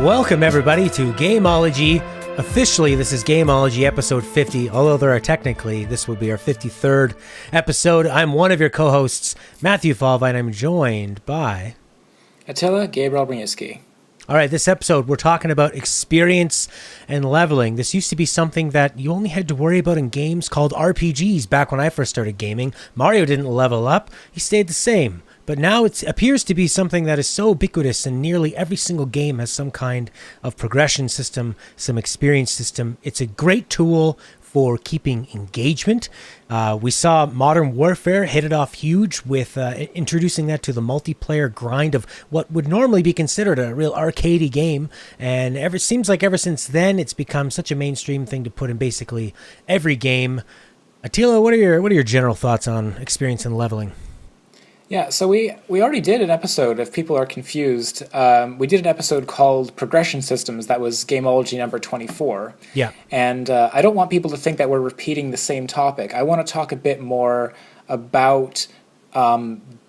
Welcome, everybody, to Gameology. Officially, this is Gameology episode 50, although this will be our 53rd episode. I'm one of your co-hosts, Matthew Falva, and I'm joined by... Attila Gabriel Brzezinski. All right, this episode, we're talking about experience and leveling. This used to be something that you only had to worry about in games called RPGs back when I first started gaming. Mario didn't level up. He stayed the same. But now it appears to be something that is so ubiquitous, and nearly every single game has some kind of progression system, some experience system. It's a great tool for keeping engagement. We saw Modern Warfare hit it off huge with introducing that to the multiplayer grind of what would normally be considered a real arcadey game. And seems like ever since then, it's become such a mainstream thing to put in basically every game. Attila, what are your general thoughts on experience and leveling? Yeah, so we already did an episode, if people are confused. We did an episode called Progression Systems. That was Gameology number 24. Yeah. And I don't want people to think that we're repeating the same topic. I want to talk a bit more about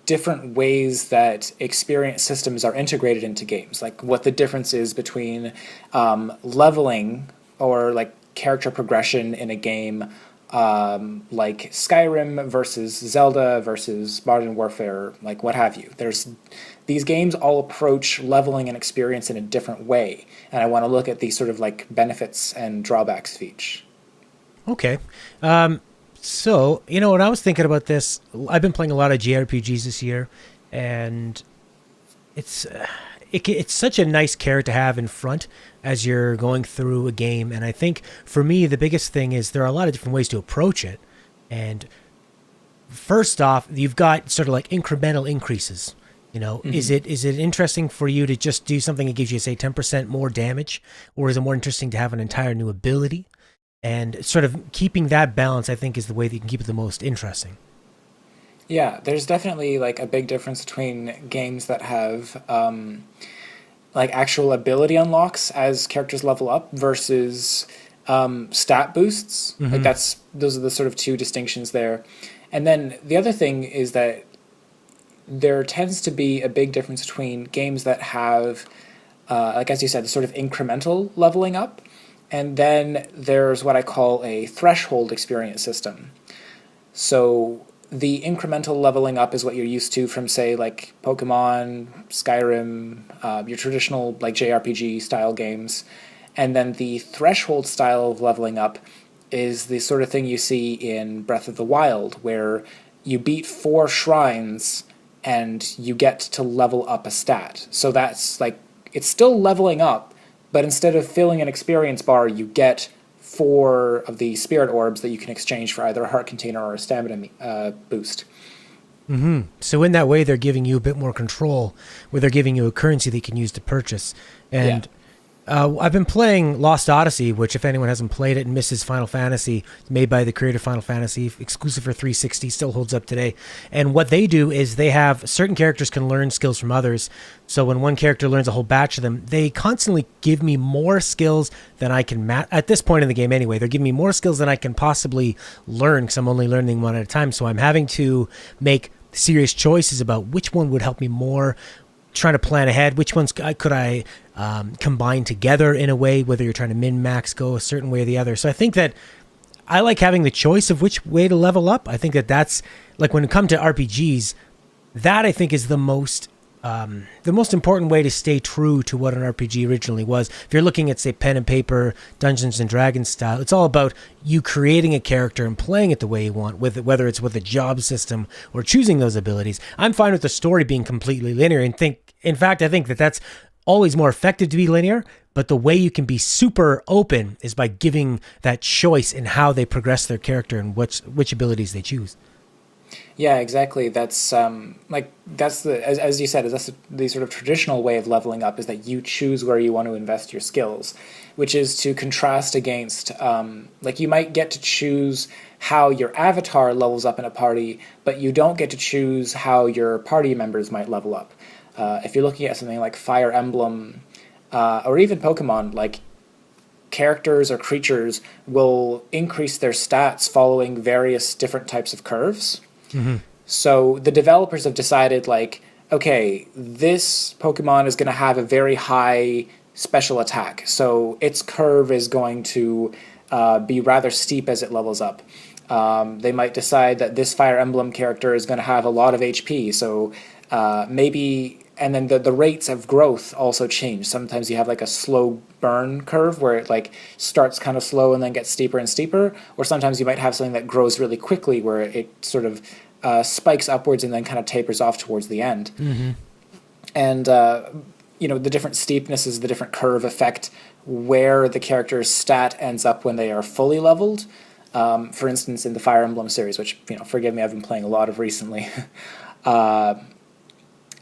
different ways that experience systems are integrated into games, like what the difference is between leveling or like character progression in a game, like Skyrim versus Zelda versus Modern Warfare, like what have you. These games all approach leveling and experience in a different way, and I want to look at these sort of like benefits and drawbacks of each. Okay. So, when I was thinking about this, I've been playing a lot of JRPGs this year, and it's such a nice carrot to have in front as you're going through a game. And I think for me, the biggest thing is there are a lot of different ways to approach it. And first off, you've got sort of like incremental increases. Mm-hmm. Is it interesting for you to just do something that gives you, say, 10% more damage? Or is it more interesting to have an entire new ability? And sort of keeping that balance, I think, is the way that you can keep it the most interesting. Yeah, there's definitely like a big difference between games that have like actual ability unlocks as characters level up versus stat boosts. Mm-hmm. Like those are the sort of two distinctions there. And then the other thing is that there tends to be a big difference between games that have, like as you said, sort of incremental leveling up, and then there's what I call a threshold experience system. So the incremental leveling up is what you're used to from, say, like Pokemon, Skyrim, your traditional like JRPG style games. And then the threshold style of leveling up is the sort of thing you see in Breath of the Wild, where you beat 4 shrines and you get to level up a stat. So that's like, it's still leveling up, but instead of filling an experience bar, you get 4 of the spirit orbs that you can exchange for either a heart container or a stamina boost. Mm-hmm. So in that way, they're giving you a bit more control, where they're giving you a currency that you can use to purchase. And I've been playing Lost Odyssey, which if anyone hasn't played it and misses Final Fantasy, made by the creator of Final Fantasy, exclusive for 360, still holds up today. And what they do is they have certain characters can learn skills from others. So when one character learns a whole batch of them, they constantly give me more skills than I can at this point in the game anyway. They're giving me more skills than I can possibly learn, because I'm only learning one at a time. So I'm having to make serious choices about which one would help me more, trying to plan ahead, which ones could I combine together in a way, whether you're trying to min-max, go a certain way or the other. So I think that I like having the choice of which way to level up. I think that that's, like when it comes to RPGs, that I think is the most important way to stay true to what an RPG originally was. If you're looking at, say, pen and paper, Dungeons and Dragons style, it's all about you creating a character and playing it the way you want, whether it's with a job system or choosing those abilities. I'm fine with the story being completely linear, and in fact, I think that that's always more effective to be linear, but the way you can be super open is by giving that choice in how they progress their character and which abilities they choose. Yeah, exactly. That's as you said, that's the sort of traditional way of leveling up, is that you choose where you want to invest your skills, which is to contrast against, like you might get to choose how your avatar levels up in a party, but you don't get to choose how your party members might level up. If you're looking at something like Fire Emblem, or even Pokemon, like characters or creatures will increase their stats following various different types of curves. Mm-hmm. So the developers have decided, like, okay, this Pokemon is going to have a very high special attack. So its curve is going to be rather steep as it levels up. They might decide that this Fire Emblem character is going to have a lot of HP, so maybe... And then the rates of growth also change. Sometimes you have like a slow burn curve where it like starts kind of slow and then gets steeper and steeper. Or sometimes you might have something that grows really quickly where it sort of spikes upwards and then kind of tapers off towards the end. Mm-hmm. And, the different steepnesses, the different curve affect where the character's stat ends up when they are fully leveled. For instance, in the Fire Emblem series, which, forgive me, I've been playing a lot of recently,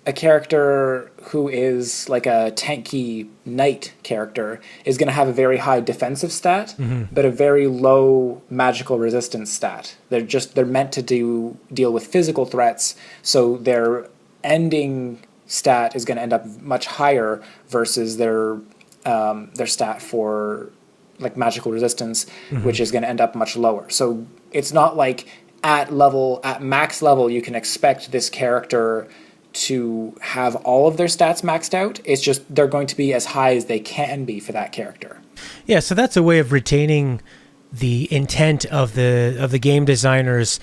a character who is like a tanky knight character is going to have a very high defensive stat, but a very low magical resistance stat. They're meant to deal with physical threats, so their ending stat is going to end up much higher versus their stat for like magical resistance, which is going to end up much lower. So it's not like at max level you can expect this character to have all of their stats maxed out. It's just they're going to be as high as they can be for that character. Yeah, so that's a way of retaining the intent of the game designer's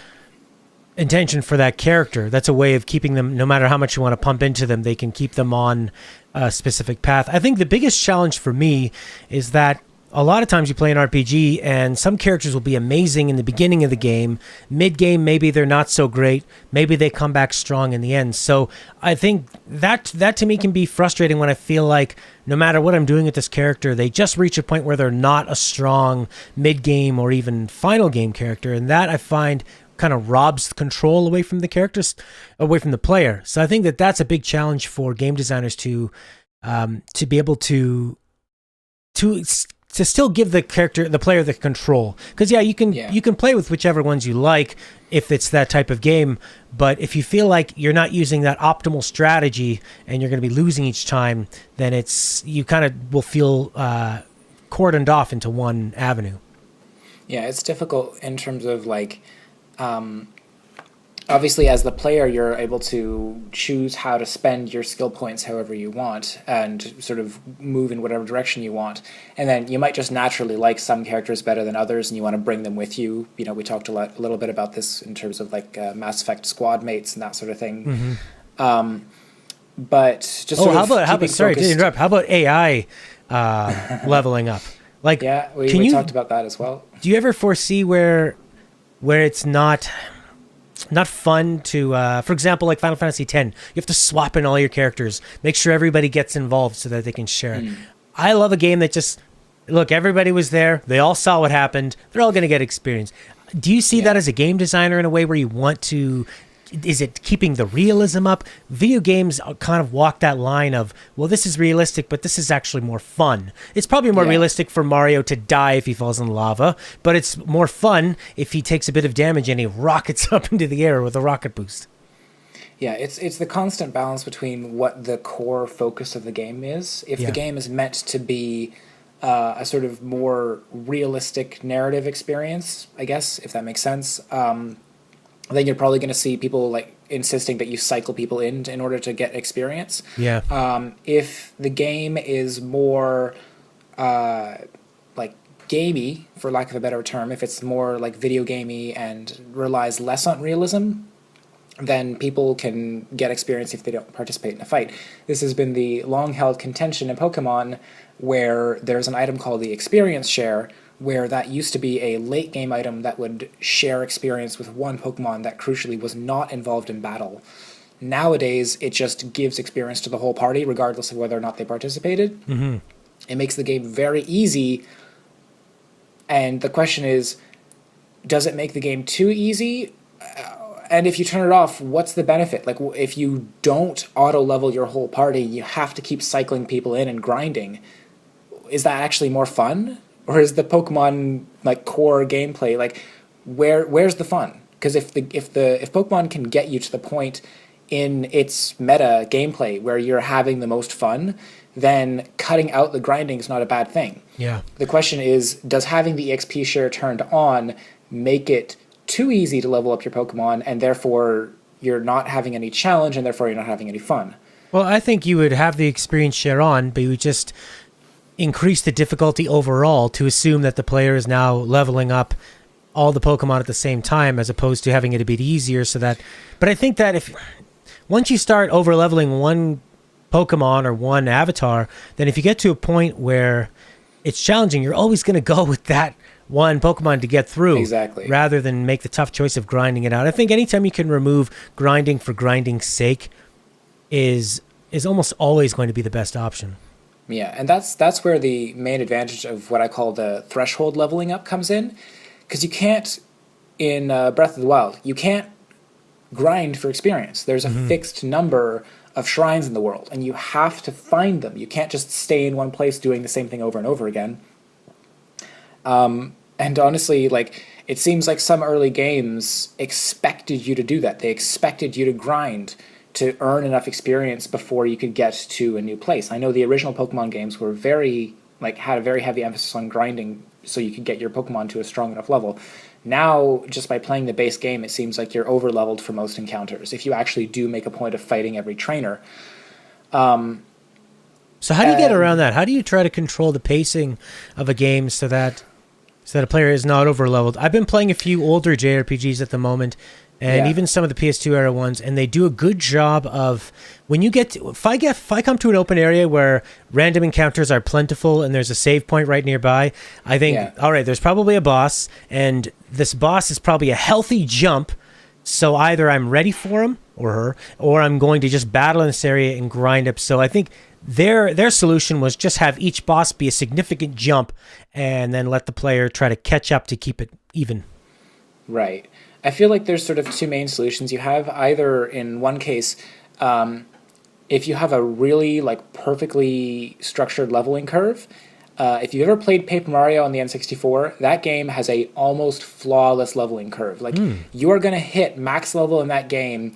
intention for that character. That's a way of keeping them, no matter how much you want to pump into them, they can keep them on a specific path. I think the biggest challenge for me is that a lot of times you play an RPG and some characters will be amazing in the beginning of the game. Mid-game, maybe they're not so great. Maybe they come back strong in the end. So I think that to me can be frustrating when I feel like no matter what I'm doing with this character, they just reach a point where they're not a strong mid-game or even final game character. And that I find kind of robs control away from the characters, away from the player. So I think that's a big challenge for game designers to be able to still give the player the control. Because you can play with whichever ones you like if it's that type of game, but if you feel like you're not using that optimal strategy and you're going to be losing each time, then you kind of will feel cordoned off into one avenue. Yeah, it's difficult in terms of like obviously, as the player, you're able to choose how to spend your skill points however you want and sort of move in whatever direction you want. And then you might just naturally like some characters better than others and you want to bring them with you. We talked a little bit about this in terms of like Mass Effect squad mates and that sort of thing. But just how about sorry to interrupt. How about AI leveling up? Like, yeah, we talked about that as well. Do you ever foresee where it's not fun to, for example, like Final Fantasy X, you have to swap in all your characters, make sure everybody gets involved so that they can share it. I love a game that just, look, everybody was there, they all saw what happened, they're all going to get experience. Do you see that as a game designer in a way where you want to, is it keeping the realism up? Video games kind of walk that line of, well, this is realistic, but this is actually more fun. It's probably more realistic for Mario to die if he falls in lava, but it's more fun if he takes a bit of damage and he rockets up into the air with a rocket boost. Yeah, it's the constant balance between what the core focus of the game is. If the game is meant to be a sort of more realistic narrative experience, I guess, if that makes sense, then you're probably going to see people like insisting that you cycle people in order to get experience. Yeah. If the game is more like gamey, for lack of a better term, if it's more like video gamey and relies less on realism, then people can get experience if they don't participate in a fight. This has been the long-held contention in Pokemon, where there's an item called the experience share, where that used to be a late game item that would share experience with one Pokemon that crucially was not involved in battle. Nowadays, it just gives experience to the whole party, regardless of whether or not they participated. It makes the game very easy, and the question is, does it make the game too easy? And if you turn it off, what's the benefit? Like, if you don't auto-level your whole party, you have to keep cycling people in and grinding. Is that actually more fun? Or is the Pokemon like core gameplay like where's the fun? Because if Pokemon can get you to the point in its meta gameplay where you're having the most fun, then cutting out the grinding is not a bad thing. Yeah. The question is, does having the XP share turned on make it too easy to level up your Pokemon, and therefore you're not having any challenge, and therefore you're not having any fun? Well, I think you would have the experience share on, but you would just increase the difficulty overall to assume that the player is now leveling up all the Pokemon at the same time, as opposed to having it a bit easier. But I think that once you start over leveling one Pokemon or one avatar, then if you get to a point where it's challenging, you're always going to go with that one Pokemon to get through. Exactly. Rather than make the tough choice of grinding it out. I think anytime you can remove grinding for grinding's sake is almost always going to be the best option. Yeah, and that's where the main advantage of what I call the threshold leveling up comes in. Because you can't, in Breath of the Wild, you can't grind for experience. There's a fixed number of shrines in the world, and you have to find them. You can't just stay in one place doing the same thing over and over again. And honestly, like, it seems like some early games expected you to do that. They expected you to grind to earn enough experience before you could get to a new place. I know the original Pokemon games were had a very heavy emphasis on grinding so you could get your Pokemon to a strong enough level. Now, just by playing the base game, it seems like you're over-leveled for most encounters, if you actually do make a point of fighting every trainer. So how do you get around that? How do you try to control the pacing of a game so that a player is not over-leveled? I've been playing a few older JRPGs at the moment, and even some of the PS2 era ones, and they do a good job of, when you get to, if I come to an open area where random encounters are plentiful and there's a save point right nearby, I think, all right, there's probably a boss, and this boss is probably a healthy jump, so either I'm ready for him or her, or I'm going to just battle in this area and grind up. So I think their solution was just have each boss be a significant jump and then let the player try to catch up to keep it even. Right. I feel like there's sort of two main solutions you have. Either in one case, if you have a really perfectly structured leveling curve, if you've ever played Paper Mario on the N64, that game has a almost flawless leveling curve. You are going to hit max level in that game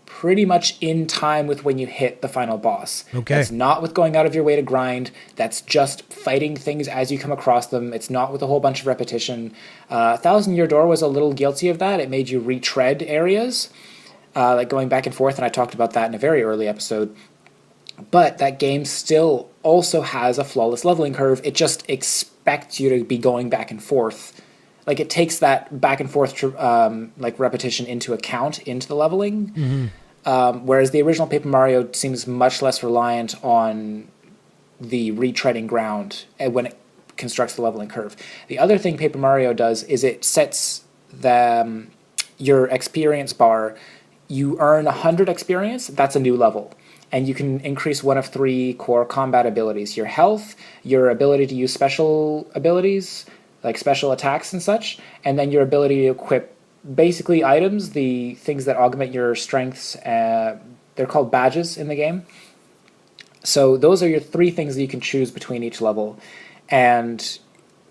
pretty much in time with when you hit the final boss. Okay. That's not with going out of your way to grind. That's just fighting things as you come across them. It's not with a whole bunch of repetition. Thousand Year Door was a little guilty of that. It made you retread areas, going back and forth, and I talked about that in a very early episode. But that game still also has a flawless leveling curve. It just expects you to be going back and forth. It takes that back and forth repetition into account into the leveling. Mm-hmm. Whereas the original Paper Mario seems much less reliant on the retreading ground when it constructs the leveling curve. The other thing Paper Mario does is it sets your experience bar. You earn 100 experience, that's a new level. And you can increase one of 3 core combat abilities. Your health, your ability to use special abilities, like special attacks and such, and then your ability to equip basically items, the things that augment your strengths. They're called badges in the game. So those are your 3 things that you can choose between each level. And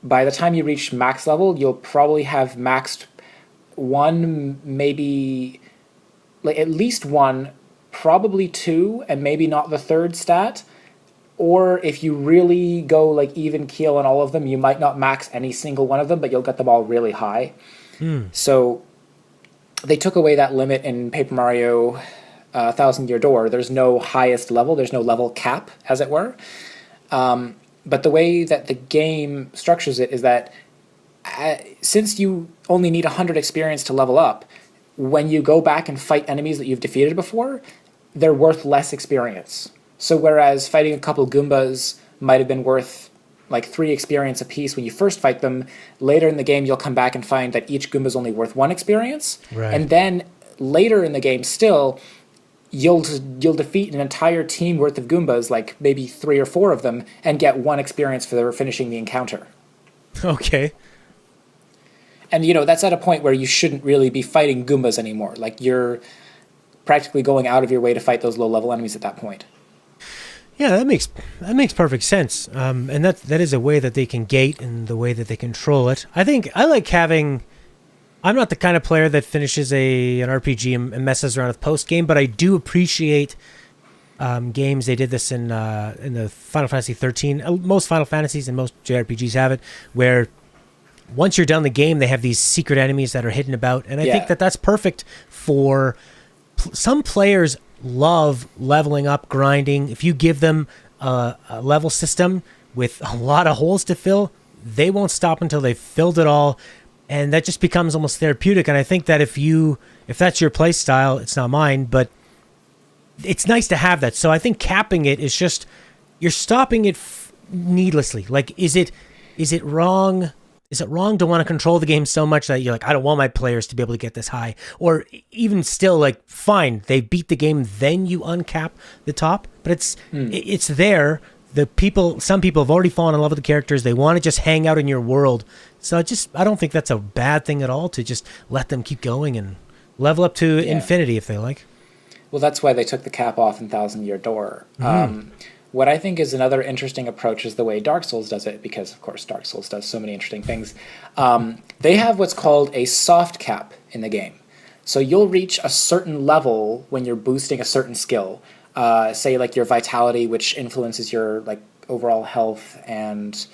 by the time you reach max level, you'll probably have maxed one, maybe at least one, probably 2, and maybe not the 3rd stat. Or if you really go even keel on all of them, you might not max any single one of them, but you'll get them all really high. So they took away that limit in Paper Mario Thousand Year Door. There's no highest level. There's no level cap, as it were. But the way that the game structures it is that since you only need 100 experience to level up, when you go back and fight enemies that you've defeated before, they're worth less experience. So whereas fighting a couple Goombas might have been worth 3 experience apiece when you first fight them, later in the game you'll come back and find that each Goomba is only worth 1 experience. Right. And then later in the game still, you'll defeat an entire team worth of Goombas, maybe 3 or 4 of them, and get 1 experience for finishing the encounter. Okay. And that's at a point where you shouldn't really be fighting Goombas anymore. You're practically going out of your way to fight those low-level enemies at that point. Yeah, that makes perfect sense. And that is a way that they can gate and the way that they control it. I think I like having. I'm not the kind of player that finishes an RPG and messes around with post game, but I do appreciate games. They did this in the Final Fantasy 13. Most Final Fantasies and most JRPGs have it, where once you're done the game, they have these secret enemies that are hidden about, and I think that's perfect for some players. Love leveling up, grinding. If you give them a level system with a lot of holes to fill, they won't stop until they've filled it all. And that just becomes almost therapeutic. And I think that if that's your play style, it's not mine, but it's nice to have that. So I think capping it is just, you're stopping it needlessly. Like, is it wrong? Is it wrong to want to control the game so much that you're like, I don't want my players to be able to get this high? Or even still, like, fine, they beat the game, then you uncap the top. But it's there. Some people have already fallen in love with the characters. They want to just hang out in your world. So I don't think that's a bad thing at all, to just let them keep going and level up to infinity if they like. Well, that's why they took the cap off in Thousand Year Door. What I think is another interesting approach is the way Dark Souls does it, because, of course, Dark Souls does so many interesting things. They have what's called a soft cap in the game. So you'll reach a certain level when you're boosting a certain skill. Say, like, your vitality, which influences your, like, overall health, and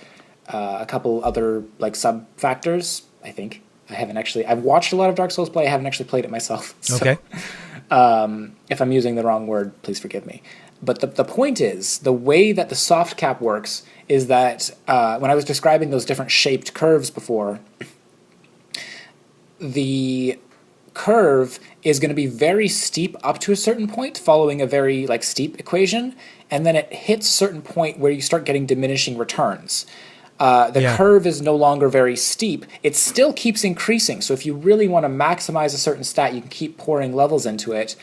a couple other, like, sub-factors, I think. I've watched a lot of Dark Souls play. I haven't actually played it myself. So, okay. If I'm using the wrong word, please forgive me. But the point is, the way that the soft cap works is that when I was describing those different shaped curves before, the curve is going to be very steep up to a certain point, following a very like steep equation, and then it hits a certain point where you start getting diminishing returns. The curve is no longer very steep. It still keeps increasing. So if you really want to maximize a certain stat, you can keep pouring levels into it.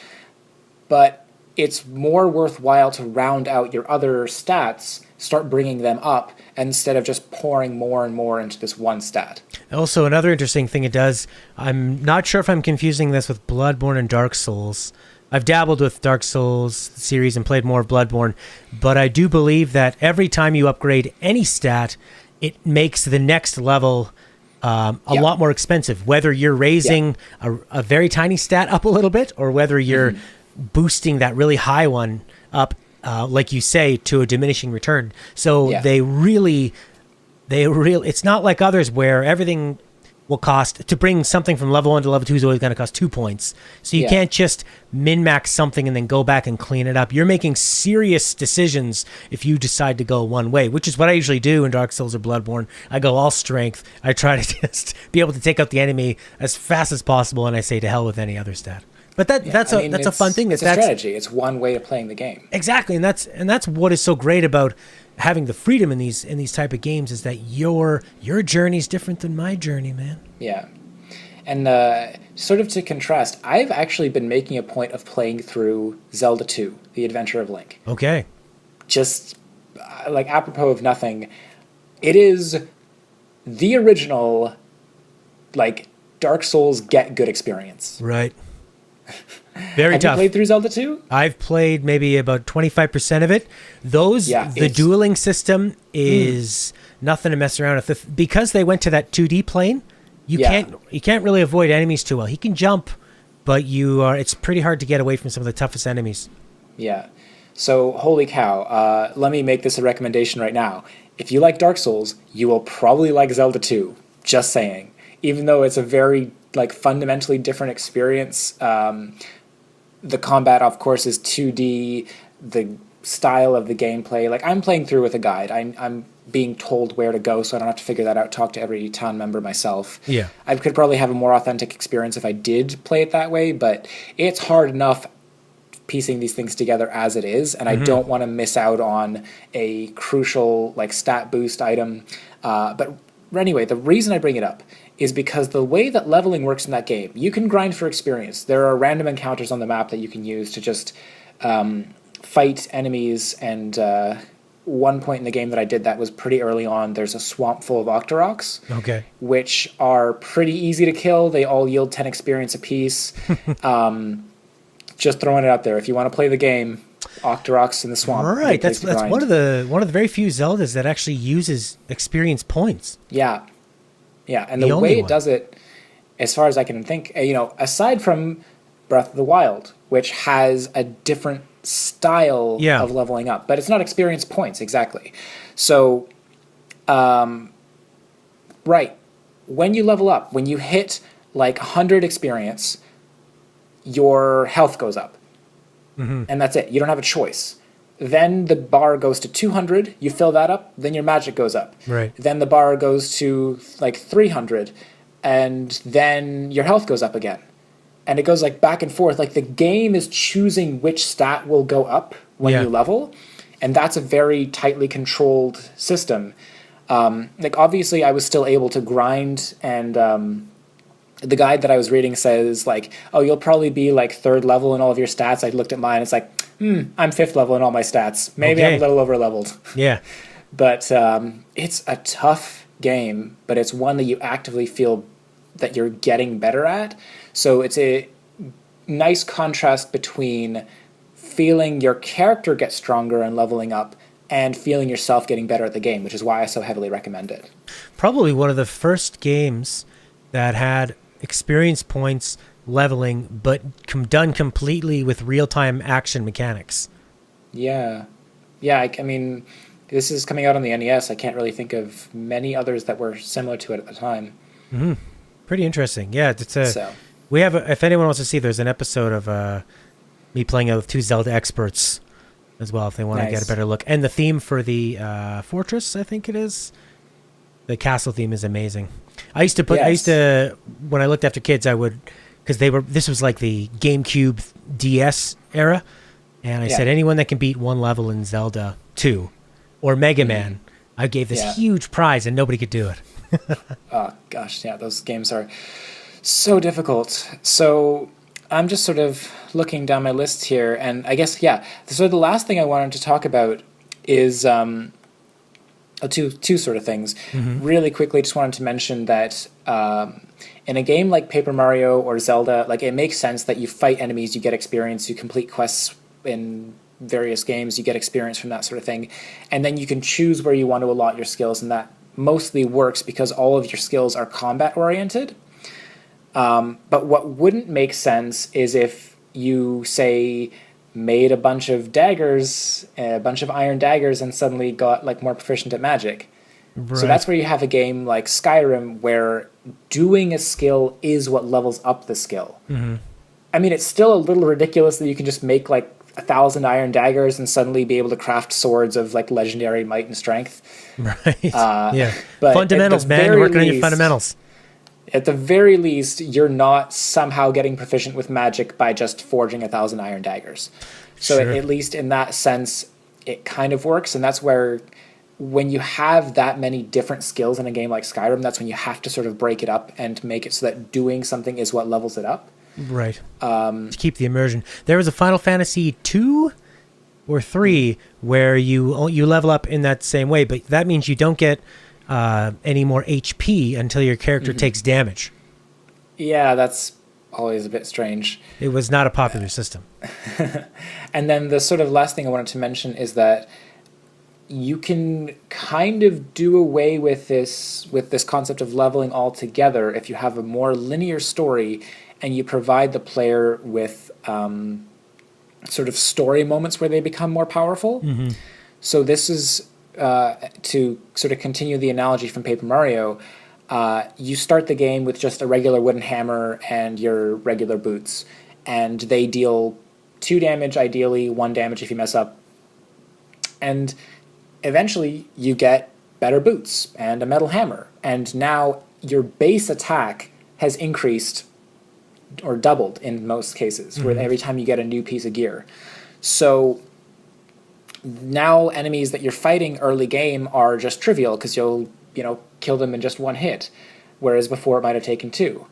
But it's more worthwhile to round out your other stats, start bringing them up, instead of just pouring more and more into this one stat. Also, another interesting thing it does, I'm not sure if I'm confusing this with Bloodborne and Dark Souls. I've dabbled with Dark Souls series and played more of Bloodborne, but I do believe that every time you upgrade any stat, it makes the next level a lot more expensive, whether you're raising a very tiny stat up a little bit, or whether you're boosting that really high one up, like you say, to a diminishing return. So they really, it's not like others where everything will cost, to bring something from level 1 to level 2 is always going to cost 2 points. So you can't just min-max something and then go back and clean it up. You're making serious decisions if you decide to go one way, which is what I usually do in Dark Souls or Bloodborne. I go all strength. I try to just be able to take out the enemy as fast as possible, and I say to hell with any other stat. But that's a fun thing. It's a strategy. It's one way of playing the game. Exactly, and that's what is so great about having the freedom in these type of games, is that your journey is different than my journey, man. Yeah, and sort of to contrast, I've actually been making a point of playing through Zelda 2: The Adventure of Link. Okay. Just like apropos of nothing, it is the original, like, Dark Souls get good experience. Right. Very Have tough. you played through Zelda 2? I've played maybe about 25% of it. The dueling system is nothing to mess around with. Because they went to that 2D plane, you can't really avoid enemies too well. He can jump, but it's pretty hard to get away from some of the toughest enemies. Yeah. So, holy cow. Let me make this a recommendation right now. If you like Dark Souls, you will probably like Zelda 2. Just saying. Even though it's a very fundamentally different experience. The combat, of course, is 2D. The style of the gameplay, like, I'm playing through with a guide. I'm being told where to go, so I don't have to figure that out, talk to every town member myself. Yeah. I could probably have a more authentic experience if I did play it that way, but it's hard enough piecing these things together as it is, and I don't want to miss out on a crucial stat boost item. But anyway, the reason I bring it up is because the way that leveling works in that game, you can grind for experience. There are random encounters on the map that you can use to just fight enemies, and one point in the game that I did that was pretty early on. There's a swamp full of Octoroks, which are pretty easy to kill. They all yield 10 experience apiece. Just throwing it out there. If you want to play the game, Octoroks in the swamp. Right, that's one of the very few Zeldas that actually uses experience points. Yeah. Yeah, and the way it does it, as far as I can think, aside from Breath of the Wild, which has a different style of leveling up, but it's not experience points exactly. So, right, when you level up, when you hit 100 experience, your health goes up. And that's it. You don't have a choice. then the bar goes to 200, you fill that up, then your magic goes up. Right. Then the bar goes to like 300, and then your health goes up again. And it goes like back and forth. Like the game is choosing which stat will go up when you level, and that's a very tightly controlled system. Like obviously I was still able to grind, and the guide that I was reading says like, oh, you'll probably be like 3rd level in all of your stats. I looked at mine, it's like, I'm 5th level in all my stats. Maybe I'm a little over leveled. Yeah. But it's a tough game, but it's one that you actively feel that you're getting better at. So it's a nice contrast between feeling your character get stronger and leveling up and feeling yourself getting better at the game, which is why I so heavily recommend it. Probably one of the first games that had experience points leveling, but done completely with real-time action mechanics. Yeah. I mean, this is coming out on the NES. I can't really think of many others that were similar to it at the time. Mm-hmm. Pretty interesting. Yeah, we have if anyone wants to see, there's an episode of me playing it with 2 Zelda experts as well, if they want to get a better look. And the theme for the Fortress, I think it is, the castle theme is amazing. I used to when I looked after kids, I would, because this was like the GameCube DS era, and I said anyone that can beat 1 level in Zelda 2 or Mega Man, I gave this huge prize, and nobody could do it. Oh gosh, yeah, those games are so difficult. So I'm just sort of looking down my list here, and I guess so the last thing I wanted to talk about is two sort of things. Really quickly, just wanted to mention that in a game like Paper Mario or Zelda, like it makes sense that you fight enemies, you get experience, you complete quests in various games, you get experience from that sort of thing, and then you can choose where you want to allot your skills, and that mostly works because all of your skills are combat oriented. But what wouldn't make sense is if you, say, made a bunch of daggers, a bunch of iron daggers, and suddenly got like more proficient at magic. Right. So that's where you have a game like Skyrim where doing a skill is what levels up the skill. I mean, it's still a little ridiculous that you can just make like 1,000 iron daggers and suddenly be able to craft swords of like legendary might and strength. Right. But fundamentals, man. Working on your fundamentals. At the very least, you're not somehow getting proficient with magic by just forging 1,000 iron daggers. So at least in that sense, it kind of works. And that's where, when you have that many different skills in a game like Skyrim, that's when you have to sort of break it up and make it so that doing something is what levels it up. Right. To keep the immersion. There was a Final Fantasy 2 or 3 where you level up in that same way, but that means you don't get any more HP until your character takes damage. Yeah, that's always a bit strange. It was not a popular system. And then the sort of last thing I wanted to mention is that you can kind of do away with this concept of leveling altogether if you have a more linear story and you provide the player with sort of story moments where they become more powerful. So this is, to sort of continue the analogy from Paper Mario, you start the game with just a regular wooden hammer and your regular boots, and they deal 2 damage, ideally 1 damage if you mess up. And eventually you get better boots and a metal hammer, and now your base attack has increased or doubled in most cases, where every time you get a new piece of gear. So now enemies that you're fighting early game are just trivial because you'll kill them in just 1 hit, whereas before it might have taken 2.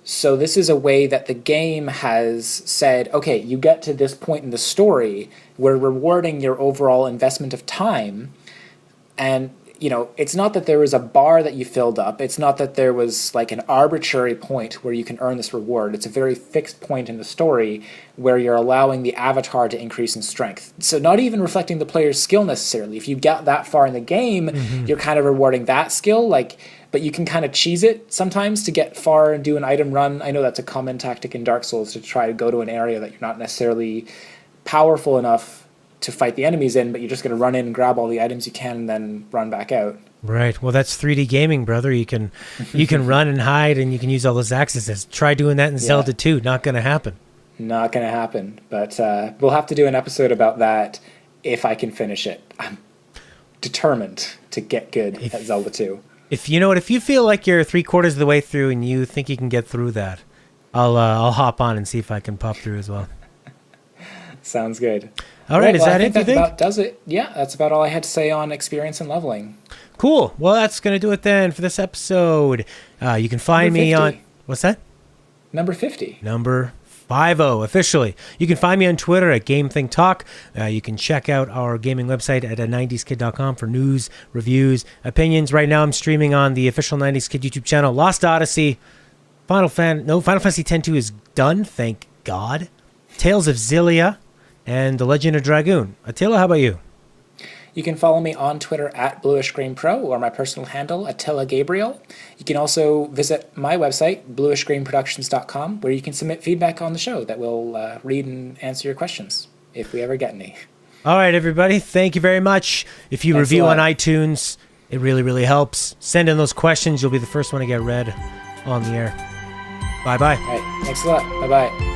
So this is a way that the game has said, okay, you get to this point in the story, we're rewarding your overall investment of time, and it's not that there was a bar that you filled up. It's not that there was like an arbitrary point where you can earn this reward. It's a very fixed point in the story where you're allowing the avatar to increase in strength. So not even reflecting the player's skill necessarily. If you get that far in the game, you're kind of rewarding that skill. But you can kind of cheese it sometimes to get far and do an item run. I know that's a common tactic in Dark Souls, to try to go to an area that you're not necessarily powerful enough to fight the enemies in, but you're just going to run in and grab all the items you can and then run back out. Right. Well, that's 3D gaming, brother. You can run and hide, and you can use all those accesses. Try doing that in Zelda 2. Not going to happen. Not going to happen. But we'll have to do an episode about that if I can finish it. I'm determined to get good at Zelda 2. If you feel like you're 3/4 of the way through and you think you can get through that, I'll hop on and see if I can pop through as well. Sounds good. All right, is that it? That about does it. Yeah, that's about all I had to say on experience and leveling. Cool. Well, that's gonna do it then for this episode. You can find me on what's that? Number 50. Number 50 officially. You can find me on Twitter at GameThinkTalk. You can check out our gaming website at 90skid.com for news, reviews, opinions. Right now I'm streaming on the official 90s Kid YouTube channel. Lost Odyssey, Final Fantasy X-2 is done, thank God. Tales of Xillia, and The Legend of Dragoon. Attila, how about you? You can follow me on Twitter at BluishGreenPro or my personal handle, Attila Gabriel. You can also visit my website, bluishgreenproductions.com, where you can submit feedback on the show that we'll read and answer your questions, if we ever get any. All right, everybody. Thank you very much. If you review on iTunes, it really, really helps. Send in those questions. You'll be the first one to get read on the air. Bye-bye. All right. Thanks a lot. Bye-bye.